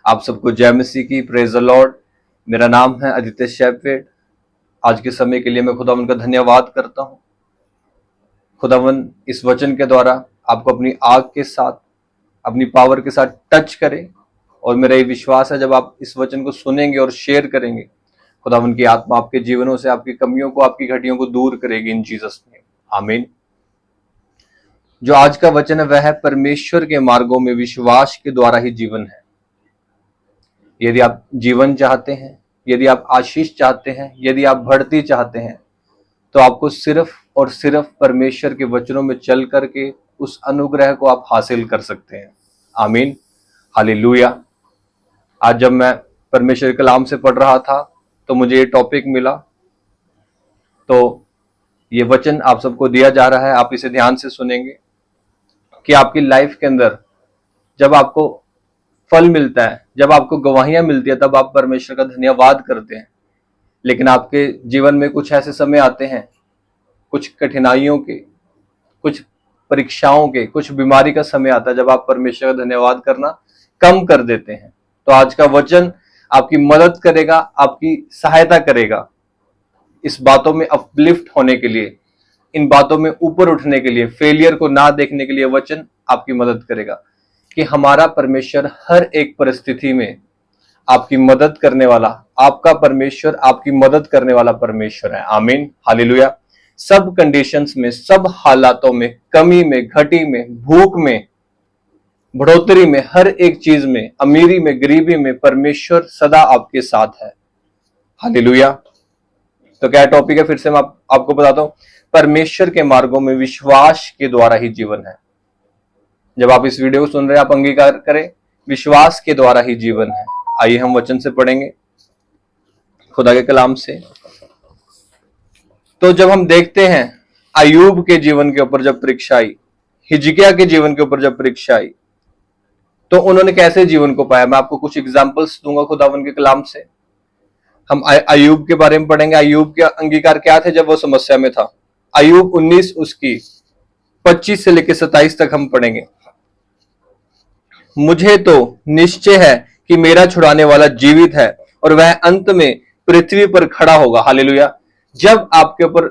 आप सबको जय मसीह की, प्रेज द लॉर्ड। मेरा नाम है आदित्य शेफवेड। आज के समय के लिए मैं खुदावन का धन्यवाद करता हूँ। खुदावन इस वचन के द्वारा आपको अपनी आग के साथ, अपनी पावर के साथ टच करे, और मेरा ये विश्वास है जब आप इस वचन को सुनेंगे और शेयर करेंगे, खुदावन की आत्मा आपके जीवनों से आपकी कमियों को, आपकी घटियों को दूर करेगी इन जीसस नेम, आमीन। जो आज का वचन है वह है परमेश्वर के मार्गों में विश्वास के द्वारा ही जीवन है। यदि आप जीवन चाहते हैं, यदि आप आशीष चाहते हैं, यदि आप बढ़ती चाहते हैं, तो आपको सिर्फ और सिर्फ परमेश्वर के वचनों में चल करके उस अनुग्रह को आप हासिल कर सकते हैं। आमीन, हालेलुया। आज जब मैं परमेश्वर के कलाम से पढ़ रहा था तो मुझे ये टॉपिक मिला, तो ये वचन आप सबको दिया जा रहा है, आप इसे ध्यान से सुनेंगे कि आपकी लाइफ के अंदर जब आपको फल मिलता है, जब आपको गवाहियां मिलती है, तब आप परमेश्वर का धन्यवाद करते हैं। लेकिन आपके जीवन में कुछ ऐसे समय आते हैं, कुछ कठिनाइयों के, कुछ परीक्षाओं के, कुछ बीमारी का समय आता है जब आप परमेश्वर का धन्यवाद करना कम कर देते हैं। तो आज का वचन आपकी मदद करेगा, आपकी सहायता करेगा इस बातों में अपलिफ्ट होने के लिए, इन बातों में ऊपर उठने के लिए, फेलियर को ना देखने के लिए वचन आपकी मदद करेगा कि हमारा परमेश्वर हर एक परिस्थिति में आपकी मदद करने वाला, आपका परमेश्वर आपकी मदद करने वाला परमेश्वर है। आमीन, हालेलुया। सब कंडीशंस में, सब हालातों में, कमी में, घटी में, भूख में, बढ़ोतरी में, हर एक चीज में, अमीरी में, गरीबी में, परमेश्वर सदा आपके साथ है। हालेलुया। तो क्या टॉपिक है, फिर से मैं आपको बताता हूं। परमेश्वर के मार्गों में विश्वास के द्वारा ही जीवन है। जब आप इस वीडियो को सुन रहे हैं, आप अंगीकार करें, विश्वास के द्वारा ही जीवन है। आइए हम वचन से पढ़ेंगे, खुदा के कलाम से। तो जब हम देखते हैं अय्यूब के जीवन के ऊपर जब परीक्षा आई, हिजकिय्याह के जीवन के ऊपर जब परीक्षा आई, तो उन्होंने कैसे जीवन को पाया, मैं आपको कुछ एग्जाम्पल्स दूंगा खुदावन के कलाम से। हम अय्यूब के बारे में पढ़ेंगे, अय्यूब के अंगीकार क्या थे जब वो समस्या में था। अय्यूब 19 उसकी 25 से लेकर 27 तक हम पढ़ेंगे। मुझे तो निश्चय है कि मेरा छुड़ाने वाला जीवित है और वह अंत में पृथ्वी पर खड़ा होगा। हालेलुया। जब आपके ऊपर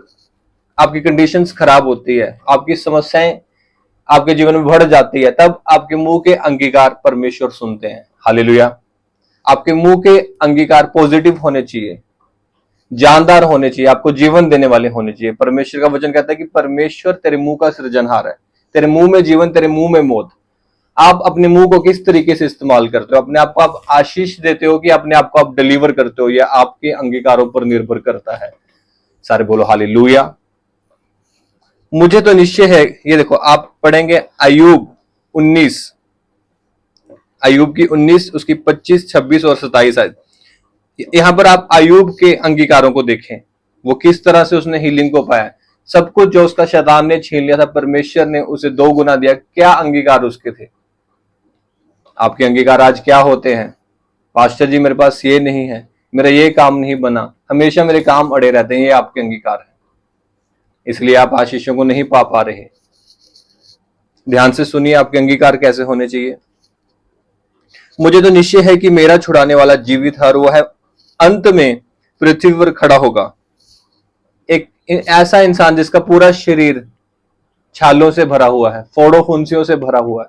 आपकी कंडीशंस खराब होती है, आपकी समस्याएं आपके जीवन में बढ़ जाती है, तब आपके मुंह के अंगीकार परमेश्वर सुनते हैं। हालेलुया। आपके मुंह के अंगीकार पॉजिटिव होने चाहिए, जानदार होने चाहिए, आपको जीवन देने वाले होने चाहिए। परमेश्वर का वचन कहता है कि परमेश्वर तेरे मुंह का सृजनहार है, तेरे मुंह में जीवन, तेरे मुंह में मौत। आप अपने मुंह को किस तरीके से इस्तेमाल करते हो, अपने आप को आप आशीष देते हो कि अपने आप को आप डिलीवर करते हो, यह आपके अंगीकारों पर निर्भर करता है। सारे बोलो हालेलुया। मुझे तो निश्चय है, ये देखो आप पढ़ेंगे अय्यूब 19, अय्यूब की 19 उसकी 25, 26 और 27 आयत। यहां पर आप अय्यूब के अंगीकारों को देखें, वो किस तरह से उसने हीलिंग को पाया। सब कुछ जो उसका शैतान ने छीन लिया था, परमेश्वर ने उसे 2 गुना दिया। क्या अंगीकार उसके थे? आपके अंगीकार आज क्या होते हैं? पास्टर जी मेरे पास ये नहीं है, मेरा ये काम नहीं बना, हमेशा मेरे काम अड़े रहते हैं, ये आपके अंगीकार है। इसलिए आप आशीषों को नहीं पा रहे। ध्यान से सुनिए, आपके अंगीकार कैसे होने चाहिए। मुझे तो निश्चय है कि मेरा छुड़ाने वाला जीवित है और वह अंत में पृथ्वी पर खड़ा होगा। एक ऐसा इंसान जिसका पूरा शरीर छालों से भरा हुआ है, फोड़ों फुंसियों से भरा हुआ है,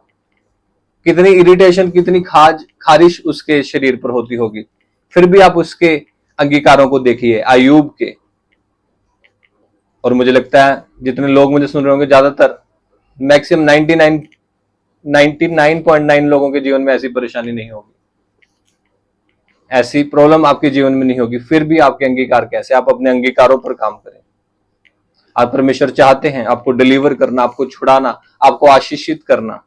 कितनी इरिटेशन, कितनी खारिश उसके शरीर पर होती होगी, फिर भी आप उसके अंगीकारों को देखिए अय्यूब के। और मुझे लगता है जितने लोग मुझे सुन रहे होंगे, ज्यादातर मैक्सिमम 99.9 लोगों के जीवन में ऐसी परेशानी नहीं होगी, ऐसी प्रॉब्लम आपके जीवन में नहीं होगी। फिर भी आपके अंगीकार कैसे, आप अपने अंगीकारों पर काम करें। आप परमेश्वर चाहते हैं आपको डिलीवर करना, आपको छुड़ाना, आपको आशीषित करना।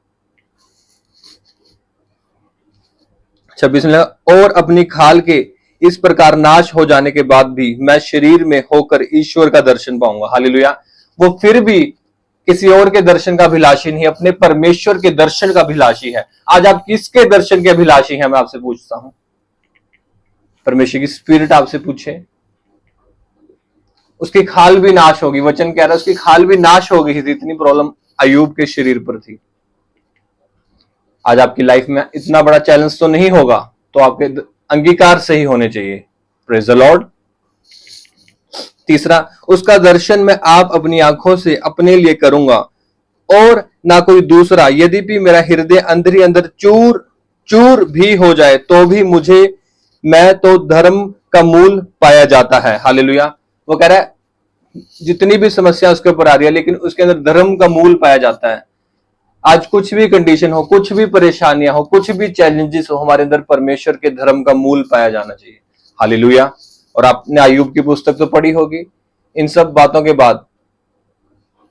26 में, और अपनी खाल के इस प्रकार नाश हो जाने के बाद भी मैं शरीर में होकर ईश्वर का दर्शन पाऊंगा। हालेलुया। वो फिर भी किसी और के दर्शन का अभिलाषी नहीं, अपने परमेश्वर के दर्शन का अभिलाषी है। आज आप किसके दर्शन के अभिलाषी हैं, मैं आपसे पूछता हूं। परमेश्वर की स्पिरिट आपसे पूछे। उसकी खाल भी नाश होगी, वचन कह रहा है उसकी खाल भी नाश हो गई थी, इतनी प्रॉब्लम अय्यूब के शरीर पर थी। आज आपकी लाइफ में इतना बड़ा चैलेंज तो नहीं होगा, तो आपके अंगीकार सही होने चाहिए। Praise the Lord. तीसरा, उसका दर्शन मैं आप अपनी आंखों से अपने लिए करूंगा और ना कोई दूसरा, यद्यपि मेरा हृदय अंदर ही अंदर चूर चूर भी हो जाए तो भी मुझे, मैं तो धर्म का मूल पाया जाता है। हालेलुया। वो कह रहा है जितनी भी समस्या उसके ऊपर आ रही है, लेकिन उसके अंदर धर्म का मूल पाया जाता है। आज कुछ भी कंडीशन हो, कुछ भी परेशानियां हो, कुछ भी चैलेंजेस हो, हमारे अंदर परमेश्वर के धर्म का मूल पाया जाना चाहिए। हालेलुया। और आपने अय्यूब की पुस्तक तो पढ़ी होगी। इन सब बातों के बाद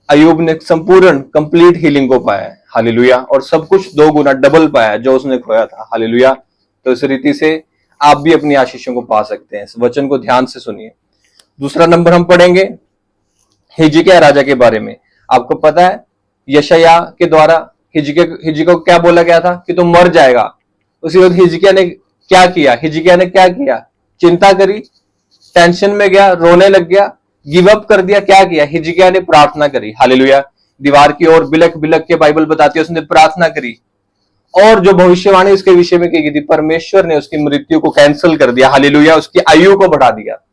अय्यूब ने संपूर्ण कंप्लीट हीलिंग को पाया है। हालेलुया। और सब कुछ 2 गुना डबल पाया जो उसने खोया था। हालेलुया। तो इस रीति से आप भी अपनी आशीषों को पा सकते हैं। इस वचन को ध्यान से सुनिए। दूसरा नंबर हम पढ़ेंगे हिजकिय्याह राजा के बारे में। आपको पता है यशायाह के द्वारा हिजकिय्याह को क्या बोला गया था कि तुम मर जाएगा। उसी वक्त हिजकिय्याह ने क्या किया? चिंता करी, टेंशन में गया, रोने लग गया, गिव अप कर दिया। क्या किया? हिजकिय्याह ने प्रार्थना करी। हालेलुया। दीवार की ओर बिलक बिलक के बाइबल बताती है उसने प्रार्थना करी, और जो भविष्यवाणी उसके विषय में की गई थी, परमेश्वर ने उसकी मृत्यु को कैंसिल कर दिया। हालेलुया। उसकी आयु को बढ़ा दिया।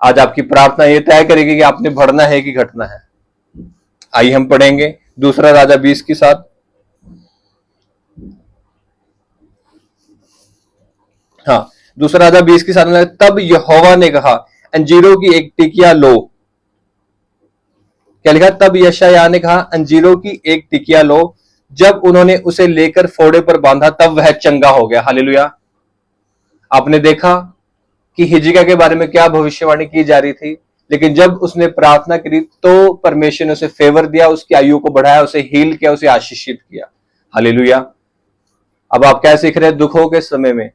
आज आपकी प्रार्थना यह तय करेगी कि आपने बढ़ना है कि घटना है। आइए हम पढ़ेंगे दूसरा राजा 20 की 7। हाँ, दूसरा राजा 20 की 7 में, तब यहोवा ने कहा अंजीरों की एक टिकिया लो। क्या लिखा? तब यशायाह ने कहा अंजीरों की एक टिकिया लो। जब उन्होंने उसे लेकर फोड़े पर बांधा तब वह चंगा हो गया। हालेलुया। आपने देखा कि हिजकिय्याह के बारे में क्या भविष्यवाणी की जा रही थी, लेकिन जब उसने प्रार्थना करी तो परमेश्वर ने उसे फेवर दिया, उसकी आयु को बढ़ाया, उसे हील किया, उसे आशीषित किया। हालेलुया। अब आप क्या सीख रहे हैं? दुखों के समय में,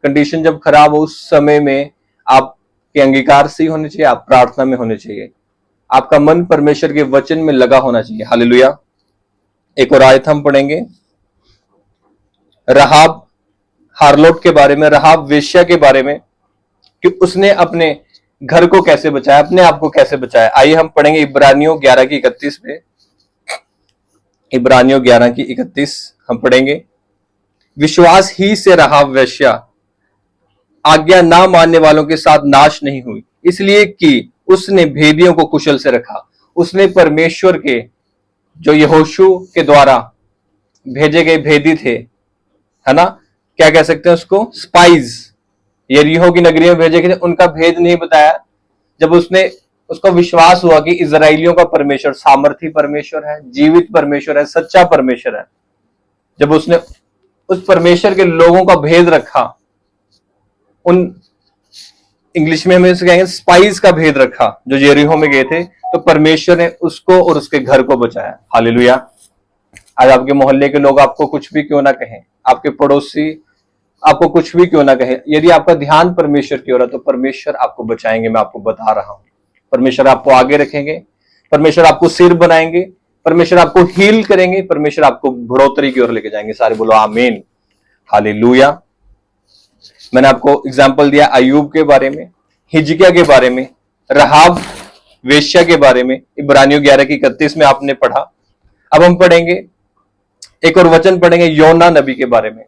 कंडीशन जब खराब हो, उस समय में आपके अंगीकार से ही होने चाहिए, आप प्रार्थना में होने चाहिए, आपका मन परमेश्वर के वचन में लगा होना चाहिए। हालेलुया। एक और आयत हम पढ़ेंगे रहाब हारलोट के बारे में, रहाब वेश्या के बारे में, कि उसने अपने घर को कैसे बचाया, अपने आप को कैसे बचाया। आइए हम पढ़ेंगे इब्रानियों 11 की 31 में। इब्रानियों 11 की 31 हम पढ़ेंगे। विश्वास ही से रहाब वेश्या आज्ञा ना मानने वालों के साथ नाश नहीं हुई, इसलिए कि उसने भेदियों को कुशल से रखा। उसने परमेश्वर के, जो यहोशू के द्वारा भेजे गए भेदी थे, है ना, क्या कह सकते हैं उसको, स्पाइज, यरीहो की नगरी में भेजे गए थे, उनका भेद नहीं बताया। जब उसको विश्वास हुआ कि इजराइलियों का परमेश्वर सामर्थी परमेश्वर है, जीवित परमेश्वर है, सच्चा परमेश्वर है, जब उसने उस परमेश्वर के लोगों का भेद रखा, उन इंग्लिश में हम इसे कहेंगे स्पाइस का भेद रखा, जो यरीहो में गए थे, तो परमेश्वर ने उसको और उसके घर को बचाया। हालेलुया। आज आपके मोहल्ले के लोग आपको कुछ भी क्यों ना कहें, आपके पड़ोसी आपको कुछ भी क्यों ना कहे, यदि आपका ध्यान परमेश्वर की ओर है तो परमेश्वर आपको बचाएंगे। मैं आपको बता रहा हूं, परमेश्वर आपको आगे रखेंगे, परमेश्वर आपको सिर बनाएंगे, परमेश्वर आपको हील करेंगे, परमेश्वर आपको बढ़ोतरी की ओर लेके जाएंगे। सारे बोलो आमीन। हालेलुया। मैंने आपको एग्जाम्पल दिया अय्यूब के बारे में, हिजकिय्याह के बारे में, रहाब वेश्या के बारे में, इब्रानियों 11 की 31 में आपने पढ़ा। अब हम पढ़ेंगे एक और वचन पढ़ेंगे योना नबी के बारे में।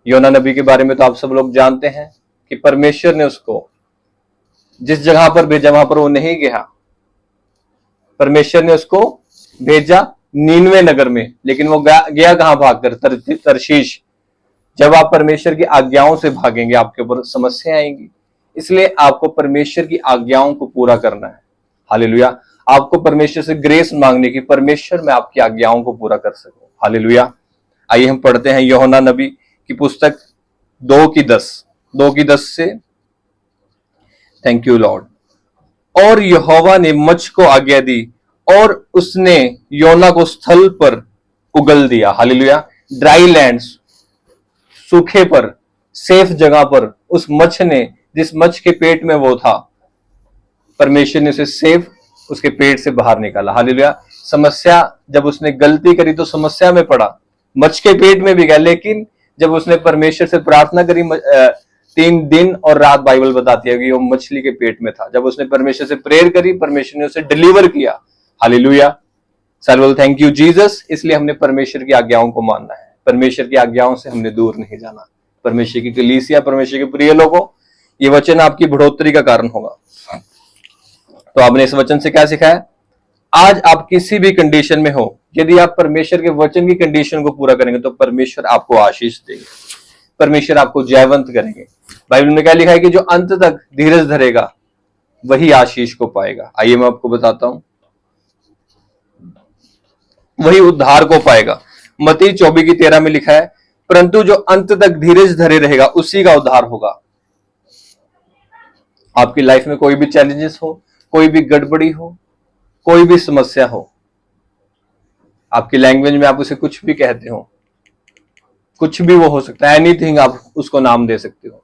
योना नबी के बारे में तो आप सब लोग जानते हैं कि परमेश्वर ने उसको जिस जगह पर भेजा वहां पर वो नहीं गया। परमेश्वर ने उसको भेजा नीनवे नगर में, लेकिन वो गया कहां भागकर? तरशीश। जब आप परमेश्वर की आज्ञाओं से भागेंगे आपके ऊपर समस्या आएंगी, इसलिए आपको परमेश्वर की आज्ञाओं को पूरा करना है। हालेलुया। आपको परमेश्वर से ग्रेस मांगने की, परमेश्वर मैं आपकी आज्ञाओं को पूरा कर सकूं। हालेलुया। आइए हम पढ़ते हैं यूहन्ना नबी की पुस्तक 2 की 10 से। Thank you Lord. और यहोवा ने मच्छ को आज्ञा दी और उसने योना को स्थल पर उगल दिया। हालेलुया। ड्राई लैंड, सूखे पर, सेफ जगह पर उस मच्छ ने, जिस मच्छ के पेट में वो था, परमेश्वर ने उसे सेफ उसके पेट से बाहर निकाला। हालेलुया। समस्या, जब उसने गलती करी तो समस्या में पड़ा, मच्छ के पेट में भी गया, लेकिन जब उसने परमेश्वर से प्रार्थना करी, 3 दिन और रात बाइबल बताती है कि वो मछली के पेट में था। जब उसने परमेश्वर से प्रेयर करी, परमेश्वर ने उसे डिलीवर किया। हालेलुया। सर्वल thank you Jesus. इसलिए हमने परमेश्वर की आज्ञाओं को मानना है, परमेश्वर की आज्ञाओं से हमने दूर नहीं जाना। परमेश्वर की कलीसिया, परमेश्वर के प्रिय लोगों, ये वचन आपकी बढ़ोतरी का कारण होगा। तो आपने इस वचन से क्या सीखा है? आज आप किसी भी कंडीशन में हो, यदि आप परमेश्वर के वचन की कंडीशन को पूरा करेंगे तो परमेश्वर आपको आशीष देंगे, परमेश्वर आपको जयवंत करेंगे। बाइबल में क्या लिखा है कि जो अंत तक धीरज धरेगा वही आशीष को पाएगा। आइए मैं आपको बताता हूं, वही उद्धार को पाएगा। मत्ती 24:13 में लिखा है, परंतु जो अंत तक धीरज धरे रहेगा उसी का उद्धार होगा। आपकी लाइफ में कोई भी चैलेंजेस हो, कोई भी गड़बड़ी हो, कोई भी समस्या हो, आपकी लैंग्वेज में आप उसे कुछ भी कहते हो, कुछ भी वो हो सकता है, एनीथिंग आप उसको नाम दे सकते हो।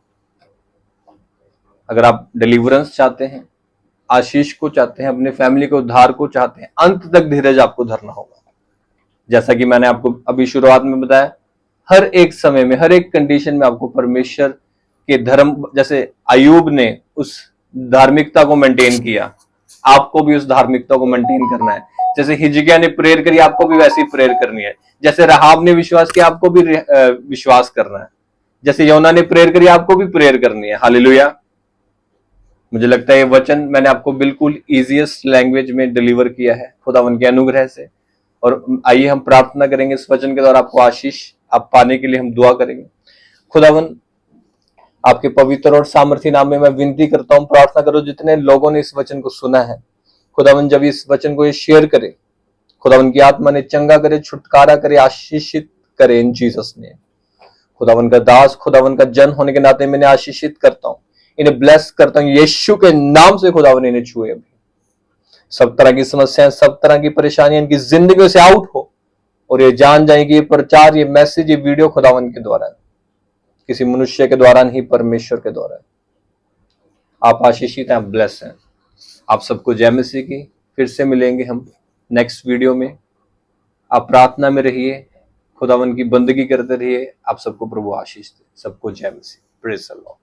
अगर आप डिलीवरेंस चाहते हैं, आशीष को चाहते हैं, अपने फैमिली के उद्धार को चाहते हैं, अंत तक धीरज आपको धरना होगा। जैसा कि मैंने आपको अभी शुरुआत में बताया, हर एक समय में, हर एक कंडीशन में आपको परमेश्वर के धर्म, जैसे अय्यूब ने उस धार्मिकता को मेंटेन किया, आपको भी उस धार्मिकता को मेंटेन करना है। जैसे हिजकिय्याह ने प्रेयर करी, आपको भी वैसी प्रेयर करनी है। जैसे राहाब ने विश्वास किया, आपको भी विश्वास करना है। जैसे योना ने प्रेयर करी, आपको भी प्रेयर करनी है। हालेलुया। मुझे लगता है ये वचन मैंने आपको बिल्कुल इजीएस्ट लैंग्वेज में डिलीवर किया है खुदावन के अनुग्रह से। और आइए हम प्रार्थना करेंगे इस वचन के द्वारा आपको आशीष आप पाने के लिए हम दुआ करेंगे। खुदावन, आपके पवित्र और सामर्थी नाम में मैं विनती करता हूं, प्रार्थना करो जितने लोगों ने इस वचन को सुना है, खुदावन जब इस वचन को ये शेयर करे, खुदावन की आत्मा ने चंगा करे, छुटकारा करे, आशीषित करे इन जीसस ने। खुदावन का दास, खुदावन का जन होने के नाते मैंने आशीषित करता हूं, इन्हें ब्लेस करता हूं यीशु के नाम से। खुदावन इन्हें छुए, अभी सब तरह की समस्याएं, सब तरह की परेशानियां इनकी जिंदगी से आउट हो, और ये जान जाएंगे ये प्रचार, ये मैसेज, ये वीडियो खुदावन के द्वारा, किसी मनुष्य के द्वारा नहीं, परमेश्वर के द्वारा। आप आशीषित हैं, ब्लेस हैं। आप सबको जय मसीह की। फिर से मिलेंगे हम नेक्स्ट वीडियो में। आप प्रार्थना में रहिए, खुदावन की बंदगी करते रहिए। आप सबको प्रभु आशीष दे। सबको जय मसीह। Praise the Lord.